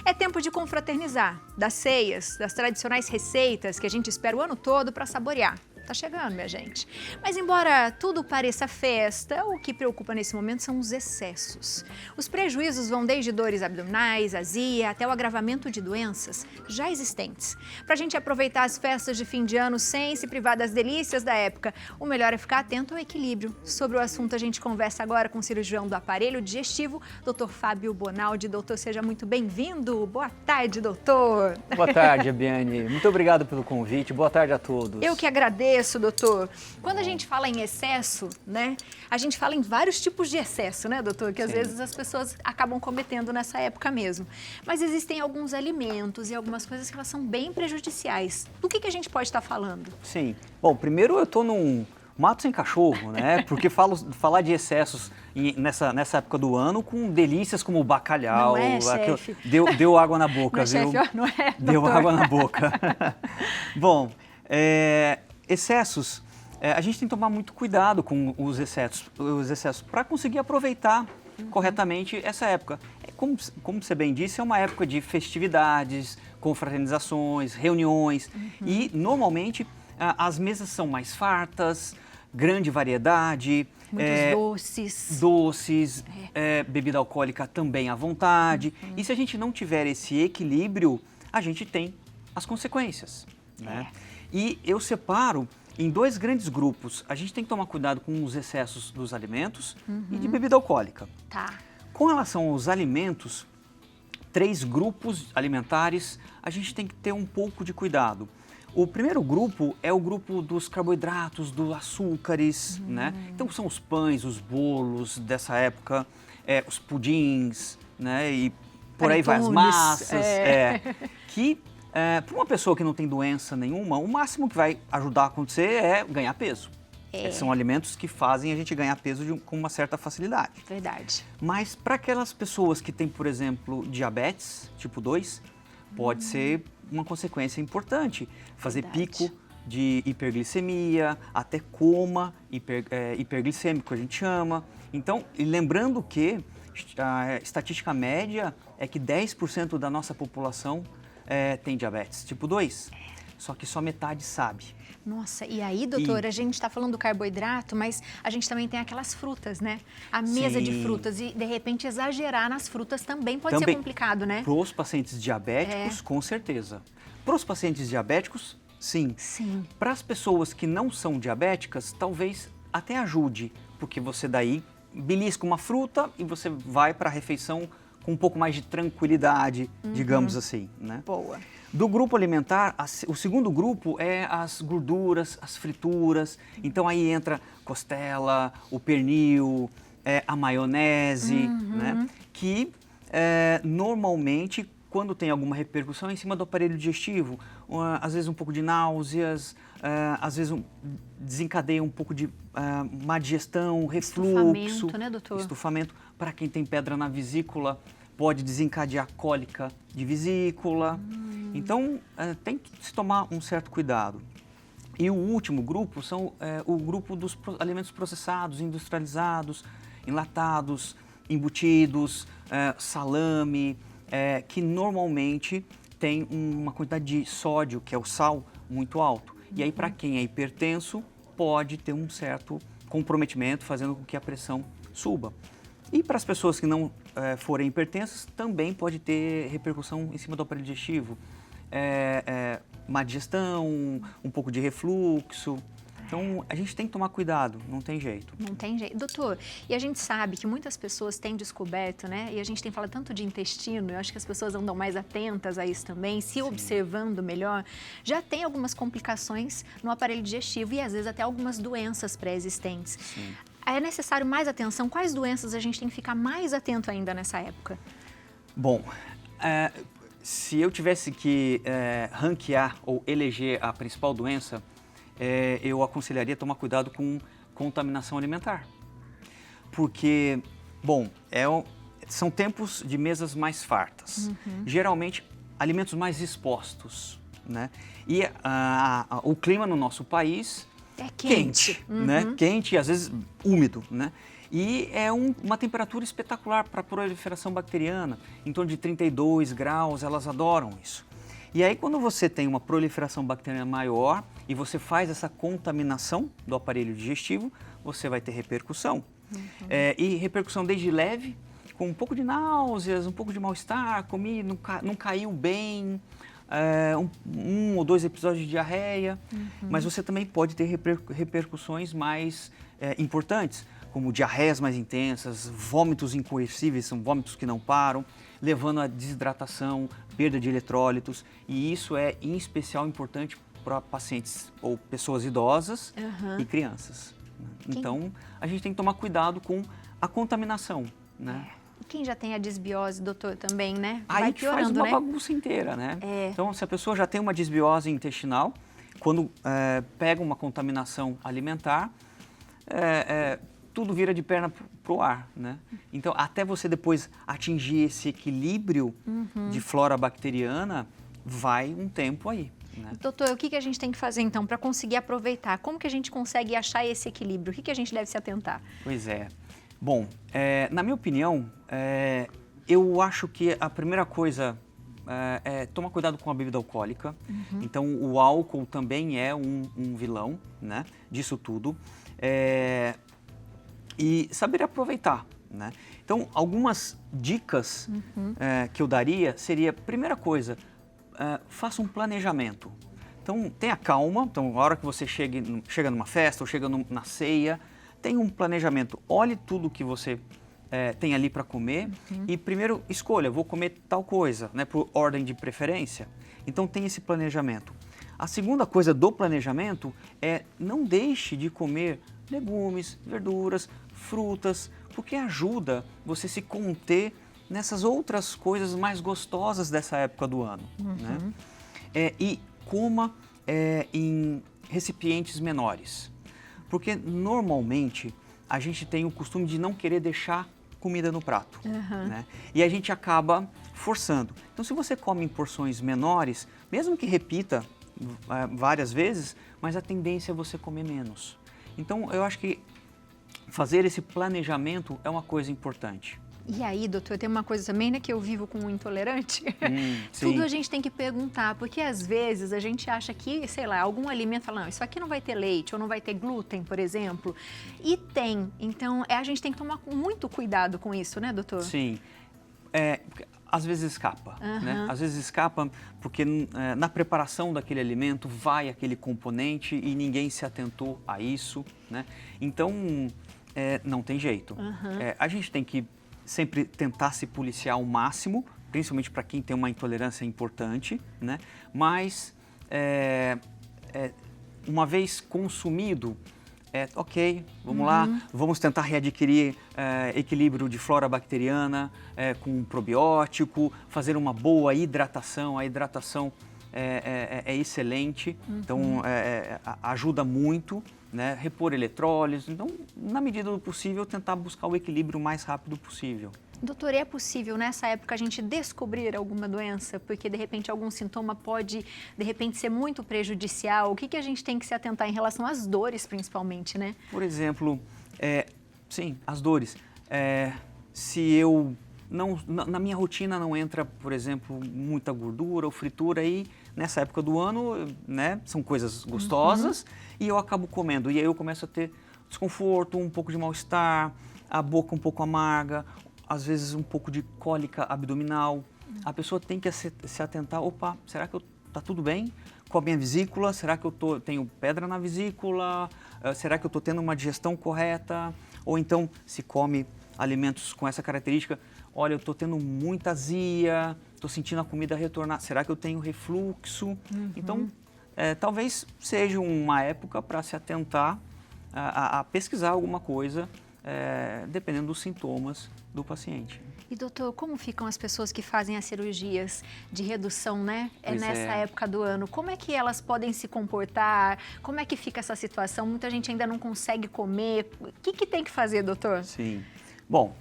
É tempo de confraternizar, das ceias, das tradicionais receitas que a gente espera o ano todo para saborear. Tá chegando, minha gente. Mas embora tudo pareça festa, o que preocupa nesse momento são os excessos. Os prejuízos vão desde dores abdominais, azia, até o agravamento de doenças já existentes. Para a gente aproveitar as festas de fim de ano sem se privar das delícias da época, o melhor é ficar atento ao equilíbrio. Sobre o assunto, a gente conversa agora com o cirurgião do aparelho digestivo, Dr. Fábio Bonaldi. Doutor, seja muito bem-vindo. Boa tarde, doutor. Boa tarde, Biane. Muito obrigado pelo convite. Boa tarde a todos. Eu que agradeço, doutor. Quando a gente fala em excesso, né, a gente fala em vários tipos de excesso, né, doutor? Que às vezes as pessoas acabam cometendo nessa época mesmo. Mas existem alguns alimentos e algumas coisas que elas são bem prejudiciais. Do que a gente pode estar falando? Sim. Bom, primeiro eu estou num mato sem cachorro, né? Porque falar de excessos nessa época do ano com delícias como o bacalhau. Não é, chefe? Deu água na boca, Não, viu? chefe, não é, Deu doutor? água na boca. Bom, excessos, a gente tem que tomar muito cuidado com os excessos para conseguir aproveitar corretamente essa época. Como você bem disse, é uma época de festividades, confraternizações, reuniões e normalmente as mesas são mais fartas, grande variedade. Muitos doces. Doces, bebida alcoólica também à vontade. E se a gente não tiver esse equilíbrio, a gente tem as consequências, né? E eu separo em dois grandes grupos. A gente tem que tomar cuidado com os excessos dos alimentos e de bebida alcoólica. Tá. Com relação aos alimentos, 3 grupos alimentares, a gente tem que ter um pouco de cuidado. O primeiro grupo é o grupo dos carboidratos, dos açúcares, né? Então são os pães, os bolos dessa época, os pudins, né? E por aí vai, as massas, que para uma pessoa que não tem doença nenhuma, o máximo que vai ajudar a acontecer é ganhar peso. São alimentos que fazem a gente ganhar peso com uma certa facilidade. Verdade. Mas para aquelas pessoas que têm, por exemplo, diabetes tipo 2, pode ser uma consequência importante. Fazer pico de hiperglicemia, até coma hiperglicêmico, a gente chama. Então, e lembrando que a estatística média é que 10% da nossa população tem diabetes tipo 2, só que só metade sabe. Nossa, e aí, doutor, a gente está falando do carboidrato, mas a gente também tem aquelas frutas, né? A mesa de frutas e, de repente, exagerar nas frutas também pode ser complicado, né? Para os pacientes diabéticos, com certeza. Para os pacientes diabéticos, sim. Sim. Para as pessoas que não são diabéticas, talvez até ajude, porque você daí belisca uma fruta e você vai para a refeição com um pouco mais de tranquilidade, digamos assim, né? Boa. Do grupo alimentar, o segundo grupo é as gorduras, as frituras. Então aí entra costela, o pernil, a maionese, né? Que normalmente, quando tem alguma repercussão em cima do aparelho digestivo, às vezes um pouco de náuseas, às vezes desencadeia um pouco de má digestão, refluxo. Estufamento, né, doutor? Estufamento. Para quem tem pedra na vesícula, pode desencadear cólica de vesícula. Então, tem que se tomar um certo cuidado. E o último grupo são o grupo dos alimentos processados, industrializados, enlatados, embutidos, salame, que normalmente tem uma quantidade de sódio, que é o sal, muito alto. E aí, para quem é hipertenso, pode ter um certo comprometimento, fazendo com que a pressão suba. E para as pessoas que não forem hipertensas, também pode ter repercussão em cima do aparelho digestivo. Má digestão, um pouco de refluxo. Então, a gente tem que tomar cuidado, não tem jeito. Não tem jeito. Doutor, e a gente sabe que muitas pessoas têm descoberto, né? E a gente tem falado tanto de intestino, eu acho que as pessoas andam mais atentas a isso também, se observando melhor. Já tem algumas complicações no aparelho digestivo e às vezes até algumas doenças pré-existentes. Sim. É necessário mais atenção? Quais doenças a gente tem que ficar mais atento ainda nessa época? Bom, se eu tivesse que ranquear ou eleger a principal doença, eu aconselharia tomar cuidado com contaminação alimentar. Porque, bom, são tempos de mesas mais fartas. Geralmente, alimentos mais expostos, né? E o clima no nosso país é quente, né? Quente e às vezes úmido, né? E é uma temperatura espetacular para a proliferação bacteriana, em torno de 32 graus, elas adoram isso. E aí quando você tem uma proliferação bacteriana maior e você faz essa contaminação do aparelho digestivo, você vai ter repercussão. E repercussão desde leve, com um pouco de náuseas, um pouco de mal-estar, comi, não caiu bem, um ou dois episódios de diarreia, mas você também pode ter repercussões mais importantes, como diarreias mais intensas, vômitos incoercíveis, são vômitos que não param, levando a desidratação, perda de eletrólitos, e isso é em especial importante para pacientes ou pessoas idosas e crianças. Então, a gente tem que tomar cuidado com a contaminação, né? Quem já tem a disbiose, doutor, também, né? Aí Vai a gente faz piorando, uma né? bagunça inteira, né? Então, se a pessoa já tem uma disbiose intestinal, quando pega uma contaminação alimentar, tudo vira de perna para o ar, né? Então, até você depois atingir esse equilíbrio de flora bacteriana, vai um tempo aí, né? Doutor, o que a gente tem que fazer, então, para conseguir aproveitar? Como que a gente consegue achar esse equilíbrio? O que a gente deve se atentar? Pois é. Bom, na minha opinião, eu acho que a primeira coisa é tomar cuidado com a bebida alcoólica. Então, o álcool também é um vilão, né, disso tudo. E saber aproveitar, né? Então, algumas dicas que eu daria seria, primeira coisa, faça um planejamento. Então, tenha calma. Então, a hora que você chega numa festa ou chega na ceia, tenha um planejamento. Olhe tudo que você tem ali para comer e primeiro escolha, vou comer tal coisa, né, por ordem de preferência. Então, tenha esse planejamento. A segunda coisa do planejamento é não deixe de comer legumes, verduras, frutas, porque ajuda você se conter nessas outras coisas mais gostosas dessa época do ano, né? E coma em recipientes menores, porque normalmente a gente tem o costume de não querer deixar comida no prato, né? E a gente acaba forçando. Então, se você come em porções menores, mesmo que repita várias vezes, mas a tendência é você comer menos. Então, eu acho que fazer esse planejamento é uma coisa importante. E aí, doutor, tem uma coisa também, né, que eu vivo com um intolerante. Tudo a gente tem que perguntar, porque às vezes a gente acha que, sei lá, algum alimento fala, não, isso aqui não vai ter leite ou não vai ter glúten, por exemplo. E tem. Então, a gente tem que tomar muito cuidado com isso, né, doutor? Sim. Às vezes escapa, né? Às vezes escapa porque na preparação daquele alimento vai aquele componente e ninguém se atentou a isso, né? Então, não tem jeito. A gente tem que sempre tentar se policiar ao máximo, principalmente para quem tem uma intolerância importante, né? Mas, uma vez consumido, ok, vamos lá, vamos tentar readquirir equilíbrio de flora bacteriana com um probiótico, fazer uma boa hidratação. A hidratação é excelente, então ajuda muito, né? Repor eletrólitos. Então, na medida do possível, tentar buscar o equilíbrio o mais rápido possível. Doutor, é possível nessa época a gente descobrir alguma doença? Porque de repente algum sintoma pode, de repente, ser muito prejudicial. O que a gente tem que se atentar em relação às dores, principalmente, né? Por exemplo, sim, as dores. Se eu na minha rotina não entra, por exemplo, muita gordura ou fritura, aí nessa época do ano, né, são coisas gostosas e eu acabo comendo. E aí eu começo a ter desconforto, um pouco de mal-estar, a boca um pouco amarga, às vezes um pouco de cólica abdominal. A pessoa tem que se atentar, opa, será que tá tudo bem com a minha vesícula? Será que eu tenho pedra na vesícula? Será que eu estou tendo uma digestão correta? Ou então, se come alimentos com essa característica, olha, eu estou tendo muita azia, estou sentindo a comida retornar, será que eu tenho refluxo? Então, talvez seja uma época para se atentar a pesquisar alguma coisa, dependendo dos sintomas do paciente. E doutor, como ficam as pessoas que fazem as cirurgias de redução, né? Nessa época do ano, como é que elas podem se comportar? Como é que fica essa situação? Muita gente ainda não consegue comer. O que tem que fazer, doutor? Sim. Bom,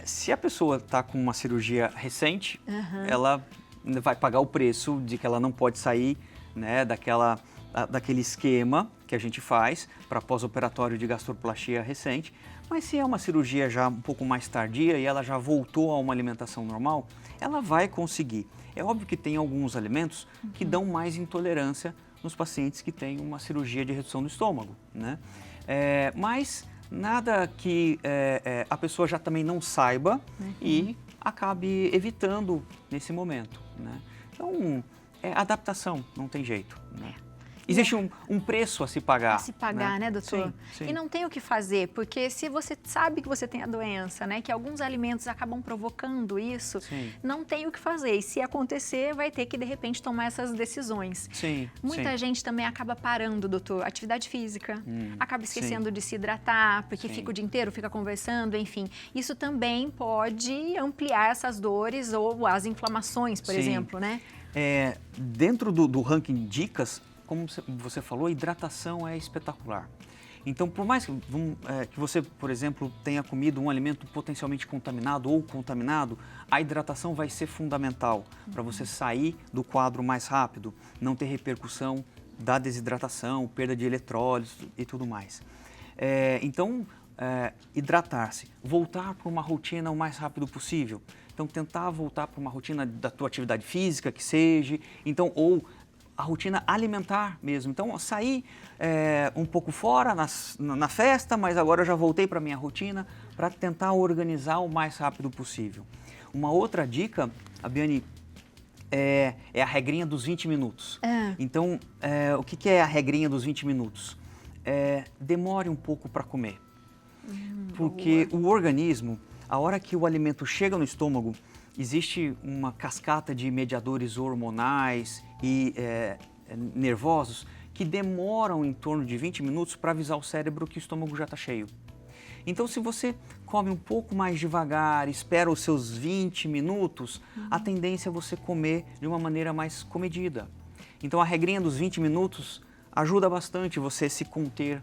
se a pessoa está com uma cirurgia recente, ela vai pagar o preço de que ela não pode sair, né, daquele esquema que a gente faz para pós-operatório de gastroplastia recente, Mas se é uma cirurgia já um pouco mais tardia e ela já voltou a uma alimentação normal, ela vai conseguir. É óbvio que tem alguns alimentos que dão mais intolerância nos pacientes que têm uma cirurgia de redução do estômago, né? Mas nada que a pessoa já também não saiba e acabe evitando nesse momento, né? Então, adaptação, não tem jeito, né? Existe um preço a se pagar. A se pagar, né, doutor? Sim, sim. E não tem o que fazer, porque se você sabe que você tem a doença, né, que alguns alimentos acabam provocando isso, Sim. não tem o que fazer. E se acontecer, vai ter que, de repente, tomar essas decisões. Sim, Muita gente também acaba parando, doutor, atividade física, acaba esquecendo de se hidratar, porque fica o dia inteiro, fica conversando, enfim. Isso também pode ampliar essas dores ou as inflamações, por exemplo, né? Dentro do ranking dicas, como você falou, a hidratação é espetacular. Então, por mais que você, por exemplo, tenha comido um alimento potencialmente contaminado ou contaminado, a hidratação vai ser fundamental para você sair do quadro mais rápido, não ter repercussão da desidratação, perda de eletrólitos e tudo mais. Então, hidratar-se, voltar para uma rotina o mais rápido possível. Então, tentar voltar para uma rotina da tua atividade física, que seja, então, ou a rotina alimentar mesmo. Então, sair um pouco fora na festa, mas agora eu já voltei para a minha rotina para tentar organizar o mais rápido possível. Uma outra dica, Abiane, é a regrinha dos 20 minutos. Então, o que é a regrinha dos 20 minutos? Demore um pouco para comer. Porque o organismo, a hora que o alimento chega no estômago, existe uma cascata de mediadores hormonais e nervosos que demoram em torno de 20 minutos para avisar o cérebro que o estômago já está cheio. Então, se você come um pouco mais devagar, espera os seus 20 minutos, a tendência é você comer de uma maneira mais comedida. Então, a regrinha dos 20 minutos ajuda bastante você se conter,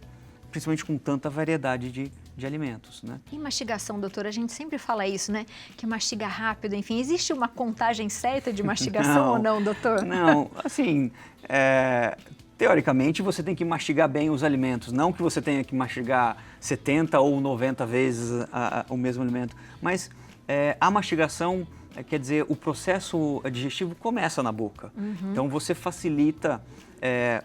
principalmente com tanta variedade de alimentos, né? E mastigação, doutora, a gente sempre fala isso, né? Que mastiga rápido, enfim. Existe uma contagem certa de mastigação ou não, doutor? Não, assim, teoricamente você tem que mastigar bem os alimentos, não que você tenha que mastigar 70 ou 90 vezes o mesmo alimento, mas a mastigação, quer dizer, o processo digestivo começa na boca. Então você facilita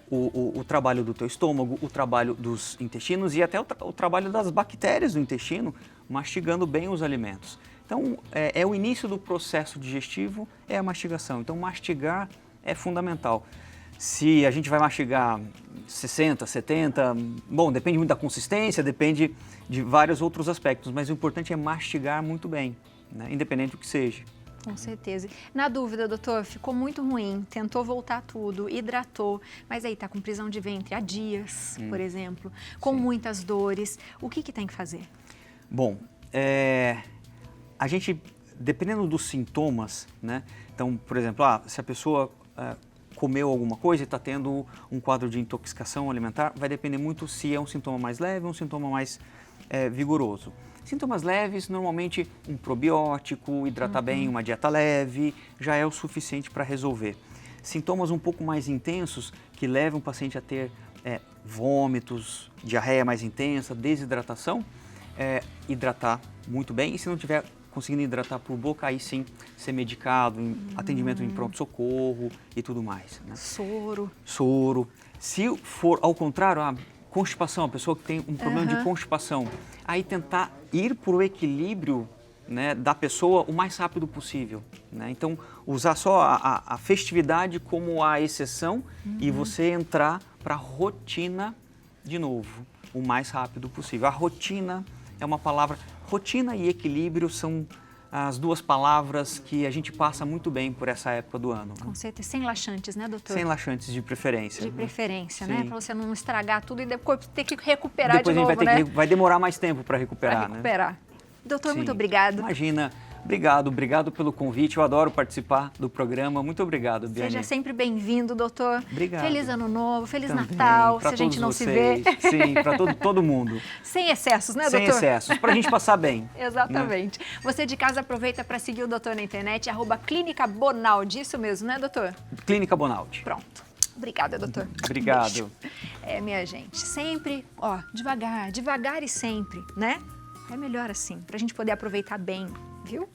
o trabalho do teu estômago, o trabalho dos intestinos e até o trabalho das bactérias do intestino, mastigando bem os alimentos. Então, o início do processo digestivo é a mastigação. Então, mastigar é fundamental. Se a gente vai mastigar 60, 70, bom, depende muito da consistência, depende de vários outros aspectos, mas o importante é mastigar muito bem, né? Independente do que seja. Com certeza. Na dúvida, doutor, ficou muito ruim, tentou voltar tudo, hidratou, mas aí tá com prisão de ventre há dias, por exemplo, com muitas dores. O que tem que fazer? Bom, a gente, dependendo dos sintomas, né? Então, por exemplo, se a pessoa comeu alguma coisa e está tendo um quadro de intoxicação alimentar, vai depender muito se é um sintoma mais leve ou um sintoma mais vigoroso. Sintomas leves, normalmente um probiótico, hidratar bem, uma dieta leve, já é o suficiente para resolver. Sintomas um pouco mais intensos, que levam o paciente a ter vômitos, diarreia mais intensa, desidratação, hidratar muito bem. E se não estiver conseguindo hidratar por boca, aí sim ser medicado, atendimento em pronto-socorro e tudo mais, né? Soro. Se for ao contrário, constipação, a pessoa que tem um problema de constipação, aí tentar ir para o equilíbrio, né, da pessoa o mais rápido possível, né? Então, usar só a festividade como a exceção e você entrar para a rotina de novo, o mais rápido possível. A rotina é uma palavra, rotina e equilíbrio são as duas palavras que a gente passa muito bem por essa época do ano. Com certeza, sem laxantes, né, doutor? Sem laxantes de preferência. De preferência, Sim. né? Para você não estragar tudo e depois ter que recuperar depois de novo, a gente vai demorar mais tempo para recuperar, né? Doutor, Sim. muito obrigado. Imagina. Obrigado pelo convite. Eu adoro participar do programa. Muito obrigado, Biane. Seja sempre bem-vindo, doutor. Obrigado. Feliz Ano Novo, Feliz Também, Natal, se a gente não vocês. se vê. Sim, para todo mundo. Sem excessos, né, doutor? Sem excessos, para a gente passar bem. Exatamente. Né? Você de casa aproveita para seguir o doutor na internet, @Clínica Bonaldi. Isso mesmo, né, doutor? Clínica Bonaldi. Pronto. Obrigada, doutor. Obrigado. Minha gente, sempre, devagar e sempre, né? É melhor assim, para a gente poder aproveitar bem, viu?